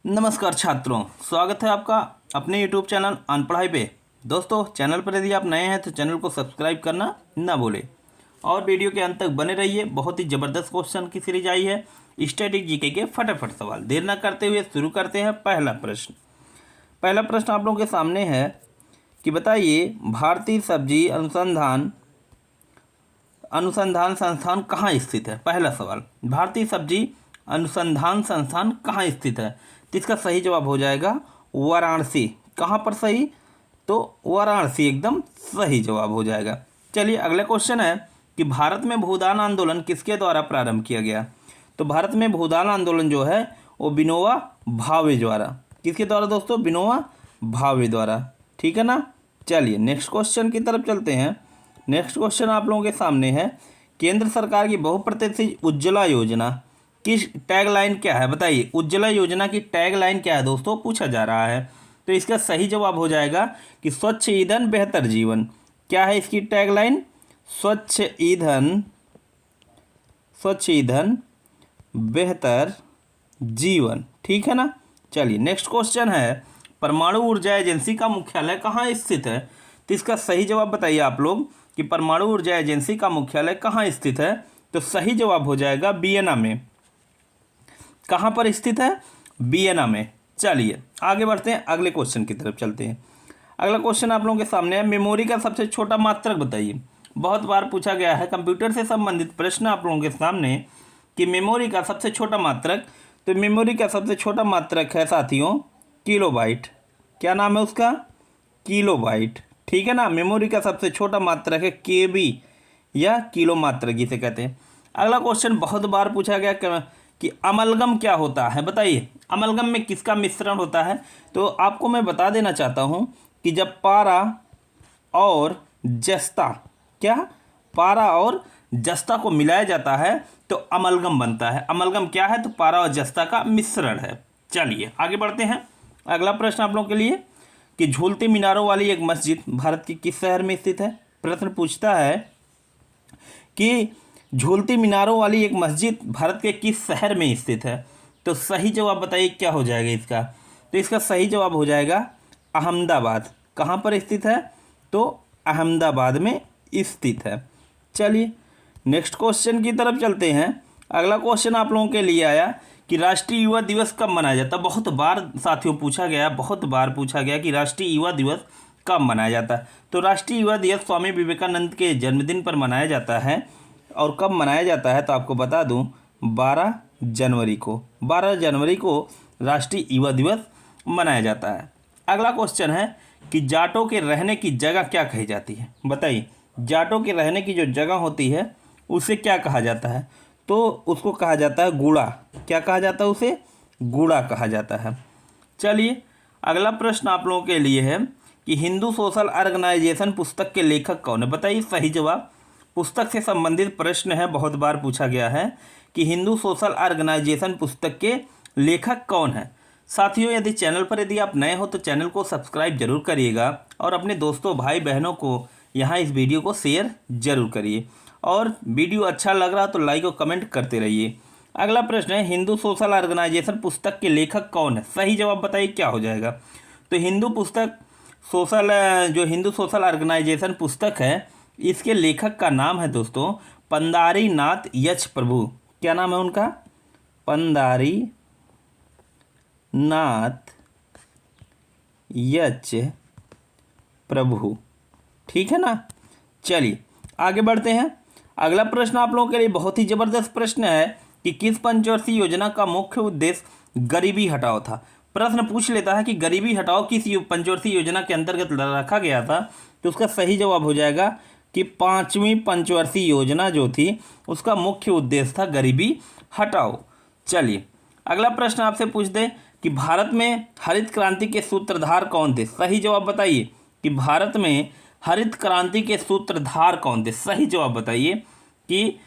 नमस्कार छात्रों, स्वागत है आपका अपने YouTube चैनल अनपढ़ाई पे। दोस्तों, चैनल पर यदि आप नए हैं तो चैनल को सब्सक्राइब करना ना भूलें और वीडियो के अंत तक बने रहिए। बहुत ही ज़बरदस्त क्वेश्चन की सीरीज आई है स्टैटिक जीके के फटाफट सवाल। देर न करते हुए शुरू करते हैं। पहला प्रश्न आप लोगों के सामने है कि बताइए भारतीय सब्जी अनुसंधान संस्थान कहाँ स्थित है। पहला सवाल, भारतीय सब्जी अनुसंधान संस्थान कहाँ स्थित है, तो इसका सही जवाब हो जाएगा वाराणसी। कहाँ पर सही, तो वाराणसी एकदम सही जवाब हो जाएगा। चलिए अगला क्वेश्चन है कि भारत में भूदान आंदोलन किसके द्वारा प्रारंभ किया गया। तो भारत में भूदान आंदोलन जो है वो विनोबा भावे द्वारा। किसके द्वारा दोस्तों, विनोबा भावे द्वारा। ठीक है ना। चलिए नेक्स्ट क्वेश्चन की तरफ चलते हैं। नेक्स्ट क्वेश्चन आप लोगों के सामने है, केंद्र सरकार की बहुप्रतीक्षित उज्ज्वला योजना की टैगलाइन क्या है। बताइए उज्ज्वला योजना की टैगलाइन क्या है दोस्तों, पूछा जा रहा है। तो इसका सही जवाब हो जाएगा कि स्वच्छ ईंधन बेहतर जीवन। क्या है इसकी टैगलाइन, स्वच्छ ईंधन बेहतर जीवन। ठीक है ना। चलिए नेक्स्ट क्वेश्चन है, परमाणु ऊर्जा एजेंसी का मुख्यालय कहाँ स्थित है। तो इसका सही जवाब बताइए आप लोग कि परमाणु ऊर्जा एजेंसी का मुख्यालय कहाँ स्थित है। तो सही जवाब हो जाएगा वियना में। कहाँ पर स्थित है, वियना में। चलिए आगे बढ़ते हैं, अगले क्वेश्चन की तरफ चलते हैं। अगला क्वेश्चन आप लोगों के सामने है, मेमोरी का सबसे छोटा मात्रक बताइए। बहुत बार पूछा गया है कंप्यूटर से संबंधित प्रश्न आप लोगों के सामने कि मेमोरी का सबसे छोटा मात्रक। तो मेमोरी का सबसे छोटा मात्रक है साथियों किलोबाइट। क्या नाम है उसका, किलोबाइट। ठीक है ना। मेमोरी का सबसे छोटा मात्रक है केबी या किलो मात्रक जिसे कहते हैं। अगला क्वेश्चन बहुत बार पूछा गया कि अमलगम क्या होता है। बताइए अमलगम में किसका मिश्रण होता है। तो आपको मैं बता देना चाहता हूं कि जब पारा और जस्ता, क्या पारा और जस्ता को मिलाया जाता है तो अमलगम बनता है। अमलगम क्या है, तो पारा और जस्ता का मिश्रण है। चलिए आगे बढ़ते हैं। अगला प्रश्न आप लोगों के लिए कि झूलती मीनारों वाली एक मस्जिद भारत के किस शहर में स्थित है। प्रश्न पूछता है कि झूलती मीनारों वाली एक मस्जिद भारत के किस शहर में स्थित है। तो सही जवाब बताइए क्या हो जाएगा इसका। तो इसका सही जवाब हो जाएगा अहमदाबाद। कहाँ पर स्थित है, तो अहमदाबाद में स्थित है। चलिए नेक्स्ट क्वेश्चन की तरफ चलते हैं। अगला क्वेश्चन आप लोगों के लिए आया कि राष्ट्रीय युवा दिवस कब मनाया जाता है। बहुत बार साथियों पूछा गया, बहुत बार पूछा गया कि राष्ट्रीय युवा दिवस कब मनाया जाता है। तो राष्ट्रीय युवा दिवस स्वामी विवेकानंद के जन्मदिन पर मनाया जाता है। और कब मनाया जाता है तो आपको बता दूं 12 जनवरी को। 12 जनवरी को राष्ट्रीय युवा दिवस मनाया जाता है। अगला क्वेश्चन है कि जाटों के रहने की जगह क्या कही जाती है। बताइए जाटों के रहने की जो जगह होती है उसे क्या कहा जाता है। तो उसको कहा जाता है गूढ़ा। क्या कहा जाता है, उसे गूढ़ा कहा जाता है। चलिए अगला प्रश्न आप लोगों के लिए है कि हिंदू सोशल ऑर्गेनाइजेशन पुस्तक के लेखक कौन है। बताइए सही जवाब। पुस्तक से संबंधित प्रश्न है, बहुत बार पूछा गया है कि हिंदू सोशल ऑर्गेनाइजेशन पुस्तक के लेखक कौन है। साथियों यदि चैनल पर यदि आप नए हो तो चैनल को सब्सक्राइब जरूर करिएगा और अपने दोस्तों भाई बहनों को यहाँ इस वीडियो को शेयर जरूर करिए और वीडियो अच्छा लग रहा तो लाइक और कमेंट करते रहिए। अगला प्रश्न है, हिंदू सोशल ऑर्गेनाइजेशन पुस्तक के लेखक कौन है। सही जवाब बताइए क्या हो जाएगा। तो हिंदू सोशल ऑर्गेनाइजेशन पुस्तक है, इसके लेखक का नाम है दोस्तों पंडारी नाथ यच प्रभु। क्या नाम है उनका, पंडारी नाथ यच प्रभु। ठीक है ना। चलिए आगे बढ़ते हैं। अगला प्रश्न आप लोगों के लिए बहुत ही जबरदस्त प्रश्न है कि किस पंचवर्षीय योजना का मुख्य उद्देश्य गरीबी हटाओ था। प्रश्न पूछ लेता है कि गरीबी हटाओ किस पंचवर्षीय योजना के अंतर्गत रखा गया था। तो उसका सही जवाब हो जाएगा कि 5वीं पंचवर्षीय योजना जो थी उसका मुख्य उद्देश्य था गरीबी हटाओ। चलिए अगला प्रश्न आपसे पूछ दे कि भारत में हरित क्रांति के सूत्रधार कौन थे। सही जवाब बताइए कि भारत में हरित क्रांति के सूत्रधार कौन थे। सही जवाब बताइए कि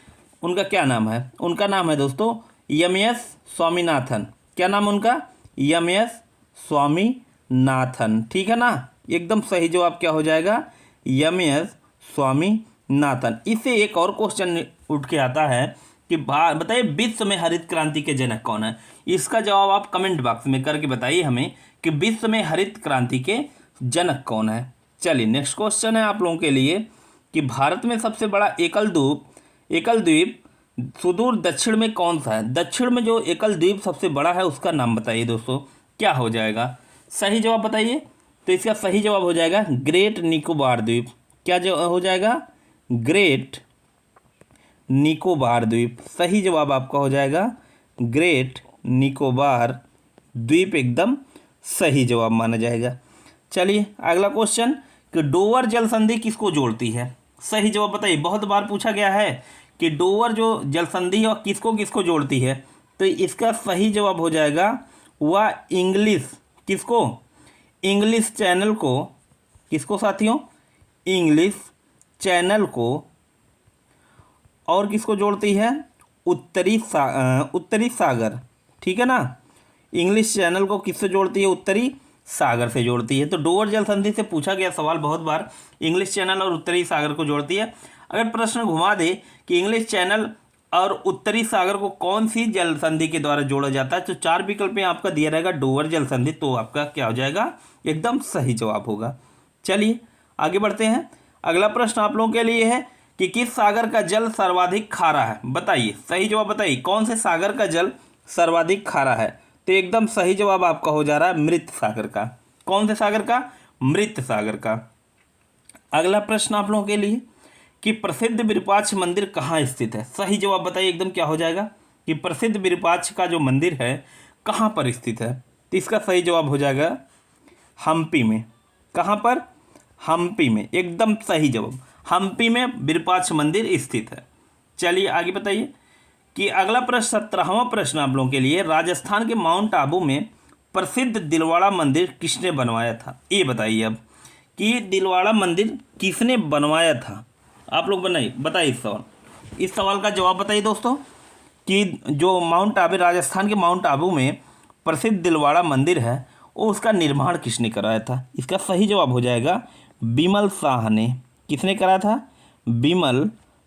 उनका क्या नाम है। उनका नाम है दोस्तों एम.एस. स्वामीनाथन। क्या नाम उनका, एम.एस. स्वामीनाथन। ठीक है ना। एकदम सही जवाब क्या हो जाएगा, एम.एस. स्वामीनाथन। इससे एक और क्वेश्चन उठ के आता है कि बताइए विश्व में हरित क्रांति के जनक कौन है। इसका जवाब आप कमेंट बॉक्स में करके बताइए हमें कि विश्व में हरित क्रांति के जनक कौन है। चलिए नेक्स्ट क्वेश्चन है आप लोगों के लिए कि भारत में सबसे बड़ा एकल द्वीप सुदूर दक्षिण में कौन सा है। दक्षिण में जो एकल द्वीप सबसे बड़ा है उसका नाम बताइए दोस्तों, क्या हो जाएगा। सही जवाब बताइए। तो इसका सही जवाब हो जाएगा ग्रेट निकोबार द्वीप। क्या हो जाएगा, ग्रेट निकोबार द्वीप। सही जवाब आपका हो जाएगा ग्रेट निकोबार द्वीप, एकदम सही जवाब माना जाएगा। चलिए अगला क्वेश्चन कि डोवर जल संधि किसको जोड़ती है। सही जवाब बताइए। बहुत बार पूछा गया है कि डोवर जो जल संधि है और किसको किसको जोड़ती है। तो इसका सही जवाब हो जाएगा वह इंग्लिश, किसको, इंग्लिश चैनल को, किसको साथियों, इंग्लिश चैनल को, और किसको जोड़ती है, उत्तरी सागर, ठीक है ना। इंग्लिश चैनल को किससे जोड़ती है, उत्तरी सागर से जोड़ती है। तो डोवर जल संधि से पूछा गया सवाल बहुत बार इंग्लिश चैनल और उत्तरी सागर को जोड़ती है। अगर प्रश्न घुमा दे कि इंग्लिश चैनल और उत्तरी सागर को कौन सी जल संधि के द्वारा जोड़ा जाता है, तो 4 विकल्प में आपका दिया रहेगा डोवर जल संधि, तो आपका क्या हो जाएगा, एकदम सही जवाब होगा। चलिए आगे बढ़ते हैं। अगला प्रश्न आप लोगों के लिए है कि किस सागर का जल सर्वाधिक खारा है। बताइए, सही जवाब बताइए, कौन से सागर का जल सर्वाधिक खारा है। तो एकदम सही जवाब आपका हो जा रहा है मृत सागर का। कौन से सागर का, मृत सागर का। अगला प्रश्न आप लोगों के लिए कि प्रसिद्ध विरूपाक्ष मंदिर कहाँ स्थित है। सही जवाब बताइए एकदम, क्या हो जाएगा कि प्रसिद्ध विरूपाक्ष का जो मंदिर है कहाँ पर स्थित है। तो इसका सही जवाब हो जाएगा हम्पी में। कहाँ पर, हम्पी में, एकदम सही जवाब। हम्पी में विरूपाक्ष मंदिर स्थित है। चलिए आगे बताइए कि अगला प्रश्न 17वां प्रश्न आप लोगों के लिए, राजस्थान के माउंट आबू में प्रसिद्ध दिलवाड़ा मंदिर किसने बनवाया था। ये बताइए अब कि दिलवाड़ा मंदिर किसने बनवाया था। आप लोग बताइए इस सवाल का जवाब बताइए दोस्तों कि जो माउंट आबू, राजस्थान के माउंट आबू में प्रसिद्ध दिलवाड़ा मंदिर है वो उसका निर्माण किसने कराया था। इसका सही जवाब हो जाएगा बिमल शाह ने। किसने कराया था, बिमल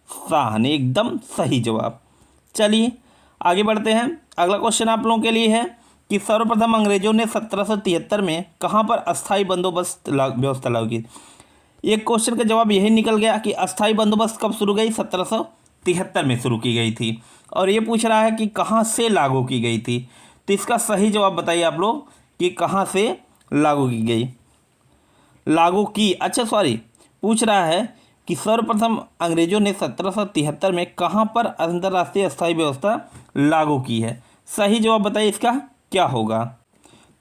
शाह ने, एकदम सही जवाब। चलिए आगे बढ़ते हैं। अगला क्वेश्चन आप लोगों के लिए है कि सर्वप्रथम अंग्रेजों ने 1773 में कहाँ पर अस्थायी बंदोबस्त व्यवस्था लागू की। एक क्वेश्चन का जवाब यही निकल गया कि अस्थायी बंदोबस्त कब शुरू गई, 1773 में शुरू की गई थी। और ये पूछ रहा है कि कहाँ से लागू की गई थी। तो इसका सही जवाब बताइए आप लोग कि कहाँ से लागू की गई, पूछ रहा है कि सर्वप्रथम अंग्रेजों ने 1773 में कहाँ पर अंतर्राष्ट्रीय अस्थायी व्यवस्था लागू की है। सही जवाब बताइए इसका क्या होगा।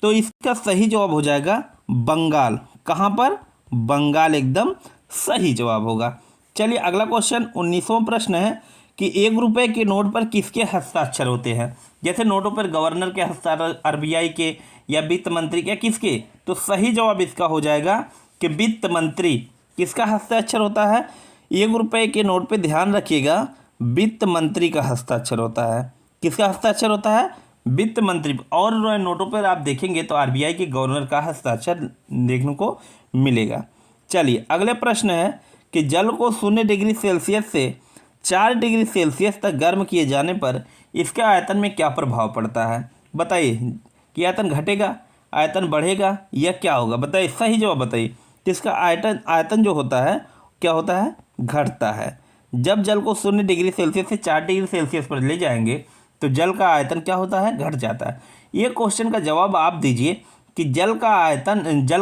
तो इसका सही जवाब हो जाएगा बंगाल। कहाँ पर, बंगाल, एकदम सही जवाब होगा। चलिए अगला क्वेश्चन 19वां प्रश्न है कि 1 रुपये के नोट पर किसके हस्ताक्षर होते हैं। जैसे नोटों पर गवर्नर के हस्ताक्षर, आरबीआई के, या वित्त मंत्री के, किसके। तो सही जवाब इसका हो जाएगा कि वित्त मंत्री। किसका हस्ताक्षर होता है, 1 रुपये के नोट पे ध्यान रखिएगा वित्त मंत्री का हस्ताक्षर होता है। किसका हस्ताक्षर होता है, वित्त मंत्री। और नोटों पर आप देखेंगे तो आरबीआई के गवर्नर का हस्ताक्षर देखने को मिलेगा। चलिए अगले प्रश्न है कि जल को 0 डिग्री सेल्सियस से 4 डिग्री सेल्सियस तक गर्म किए जाने पर इसके आयतन में क्या प्रभाव पड़ता है। बताइए कि आयतन घटेगा, आयतन बढ़ेगा, या क्या होगा। बताइए, सही जवाब बताइए। तो इसका आयतन जो होता है क्या होता है, घटता है। जब जल को 0 डिग्री सेल्सियस से 4 डिग्री सेल्सियस पर ले जाएंगे तो जल का आयतन क्या होता है, घट जाता है। ये क्वेश्चन का जवाब आप दीजिए कि जल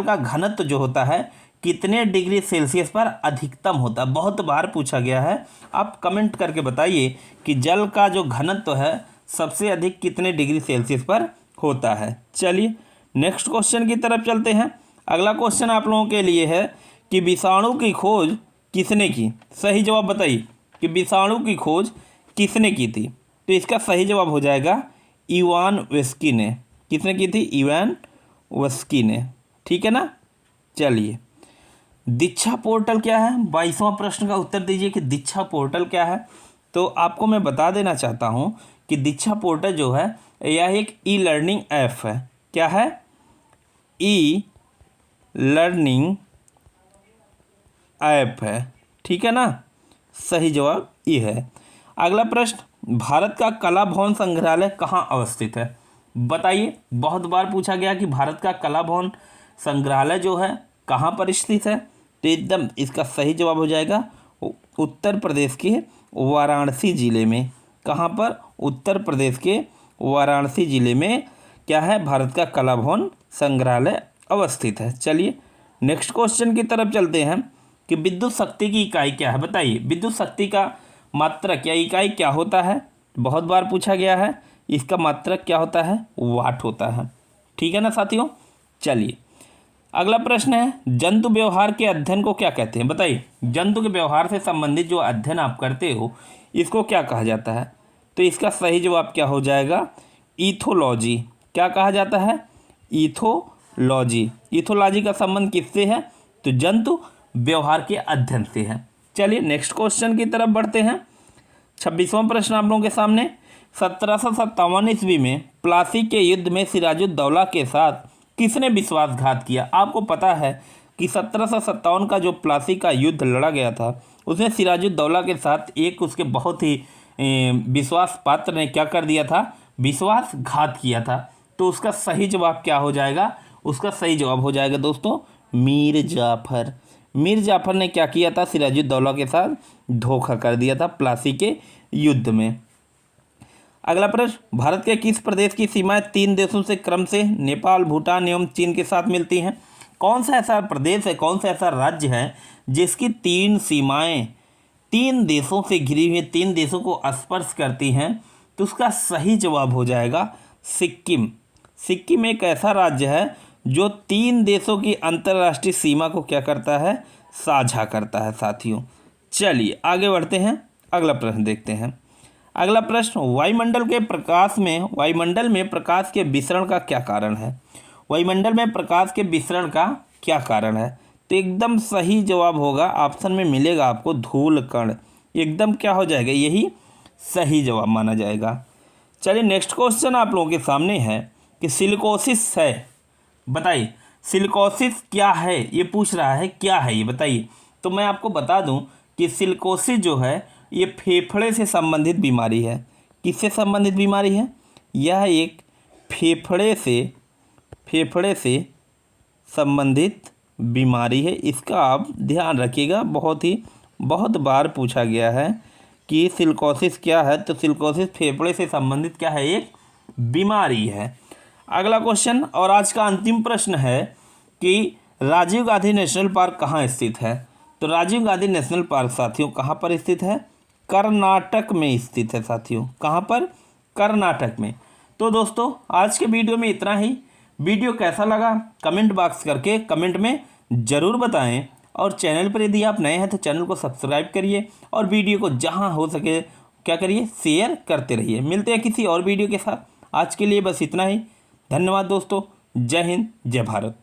का घनत्व जो होता है कितने डिग्री सेल्सियस पर अधिकतम होता है। बहुत बार पूछा गया है, आप कमेंट करके बताइए कि जल का जो घनत्व है सबसे अधिक कितने डिग्री सेल्सियस पर होता है। चलिए नेक्स्ट क्वेश्चन की तरफ चलते हैं। अगला क्वेश्चन आप लोगों के लिए है कि विषाणु की खोज किसने की। सही जवाब बताइए कि विषाणु की खोज किसने की थी। तो इसका सही जवाब हो जाएगा इवानोव्स्की ने। किसने की थी, इवानोव्स्की ने, ठीक है ना। चलिए दीक्षा पोर्टल क्या है, 22वां प्रश्न का उत्तर दीजिए कि दीक्षा पोर्टल क्या है। तो आपको मैं बता देना चाहता हूँ कि दीक्षा पोर्टल जो है यह एक ई लर्निंग ऐप है। क्या है, ई लर्निंग ऐप है, ठीक है ना। सही जवाब ये है। अगला प्रश्न भारत का कला भवन संग्रहालय कहाँ अवस्थित है? बताइए, बहुत बार पूछा गया कि भारत का कला भवन संग्रहालय जो है कहाँ पर स्थित है। तो एकदम इसका सही जवाब हो जाएगा उत्तर प्रदेश के वाराणसी जिले में। कहाँ पर? उत्तर प्रदेश के वाराणसी जिले में क्या है? भारत का कला भवन संग्रहालय अवस्थित है। चलिए नेक्स्ट क्वेश्चन की तरफ चलते हैं कि विद्युत शक्ति की इकाई क्या है? बताइए, विद्युत शक्ति का मात्रक या इकाई क्या होता है? बहुत बार पूछा गया है। इसका मात्रक क्या होता है? वाट होता है। ठीक है ना साथियों। चलिए अगला प्रश्न है, जंतु व्यवहार के अध्ययन को क्या कहते हैं? बताइए, जंतु के व्यवहार से संबंधित जो अध्ययन आप करते हो इसको क्या कहा जाता है? तो इसका सही जवाब क्या हो जाएगा? ईथोलॉजी। क्या कहा जाता है? ईथोलॉजी। ईथोलॉजी का संबंध किससे है? तो जंतु व्यवहार के अध्ययन से है। चलिए नेक्स्ट क्वेश्चन की तरफ बढ़ते हैं। 26वां प्रश्न आप लोगों के सामने, 1757 ईस्वी में प्लासी के युद्ध में सिराजुद्दौला के साथ किसने विश्वासघात किया? आपको पता है कि 1757 का जो प्लासी का युद्ध लड़ा गया था उसमें सिराजुद्दौला के साथ एक उसके बहुत ही विश्वास पात्र ने क्या कर दिया था? विश्वासघात किया था। तो उसका सही जवाब क्या हो जाएगा? उसका सही जवाब हो जाएगा दोस्तों मीर जाफर। मीर जाफर ने क्या किया था? सिराजुद्दौला के साथ धोखा कर दिया था प्लासी के युद्ध में। अगला प्रश्न, भारत के किस प्रदेश की सीमाएं 3 देशों से क्रम से नेपाल, भूटान एवं चीन के साथ मिलती हैं? कौन सा ऐसा प्रदेश है, कौन सा ऐसा राज्य है जिसकी 3 सीमाएं 3 देशों से घिरी हुई, 3 देशों को स्पर्श करती हैं? तो उसका सही जवाब हो जाएगा सिक्किम। सिक्किम एक ऐसा राज्य है जो 3 देशों की अंतर्राष्ट्रीय सीमा को क्या करता है? साझा करता है साथियों। चलिए आगे बढ़ते हैं, अगला प्रश्न देखते हैं। अगला प्रश्न, वायुमंडल में प्रकाश के विसरण का क्या कारण है? वायुमंडल में प्रकाश के विसरण का क्या कारण है? तो एकदम सही जवाब होगा, ऑप्शन में मिलेगा आपको धूल कण। एकदम क्या हो जाएगा? यही सही जवाब माना जाएगा। चलिए नेक्स्ट क्वेश्चन आप लोगों के सामने है कि सिलिकोसिस है। बताइए सिलिकोसिस क्या है? ये पूछ रहा है क्या है ये बताइए। तो मैं आपको बता दूं कि सिलिकोसिस जो है ये फेफड़े से संबंधित बीमारी है। किससे संबंधित बीमारी है? यह एक फेफड़े से संबंधित बीमारी है। इसका आप ध्यान रखिएगा, बहुत बार पूछा गया है कि सिलिकोसिस क्या है। तो सिलिकोसिस फेफड़े से संबंधित क्या है? एक बीमारी है। अगला क्वेश्चन और आज का अंतिम प्रश्न है कि राजीव गांधी नेशनल पार्क कहाँ स्थित है? तो राजीव गांधी नेशनल पार्क साथियों कहाँ पर स्थित है? कर्नाटक में स्थित है साथियों। कहाँ पर? कर्नाटक में। तो दोस्तों आज के वीडियो में इतना ही। वीडियो कैसा लगा कमेंट बॉक्स करके कमेंट में ज़रूर बताएं, और चैनल पर यदि आप नए हैं तो चैनल को सब्सक्राइब करिए और वीडियो को जहां हो सके क्या करिए? शेयर करते रहिए। मिलते हैं किसी और वीडियो के साथ। आज के लिए बस इतना ही। धन्यवाद दोस्तों। जय हिंद, जय भारत।